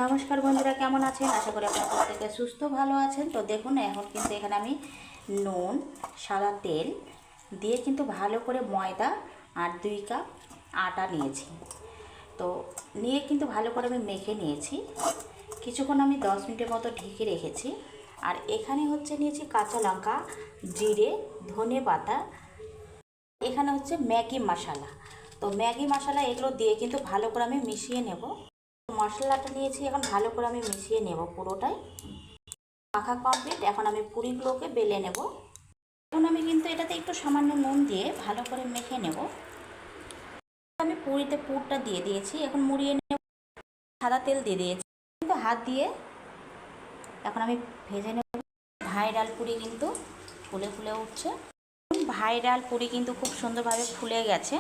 নমস্কার বন্ধুরা, কেমন আছেন? আশা করি আপনারা প্রত্যেকে সুস্থ ভালো আছেন। তো দেখুন, এখন কিন্তু এখানে আমি নুন, সাদা তেল দিয়ে কিন্তু ভালো করে ময়দা আর 2 কাপ আটা নিয়েছি। তো নিয়ে কিন্তু ভালো করে আমি মেখে নিয়েছি। কিছুক্ষণ আমি 10 মিনিটের মতো ঢেকে রেখেছি। আর এখানে হচ্ছে নিয়েছি কাঁচা লঙ্কা, জিরে, ধনে পাতা, এখানে হচ্ছে ম্যাগি মশলা। তো ম্যাগি মশলা এগুলো দিয়ে কিন্তু ভালো করে আমি মিশিয়ে নেব। মশলাটা নিয়েছি, এখন ভালো করে আমি মিশিয়ে নেব পুরোটাই। মাখা কমপ্লিট। এখন আমি পুরিগুলোকে বেলে নেব। এখন আমি কিন্তু এটাতে একটু সামান্য নুন দিয়ে ভালো করে মেখে নেব। আমি পুরিতে পুরটা দিয়ে দিয়েছি, এখন মুড়িয়ে নেব। সাদা তেল দিয়ে দিয়েছি, কিন্তু হাত দিয়ে এখন আমি ভেজে নেব। ভাইরাল পুরি কিন্তু ফুলে ফুলে উঠছে। ভাইরাল পুরি কিন্তু খুব সুন্দরভাবে ফুলে গেছে।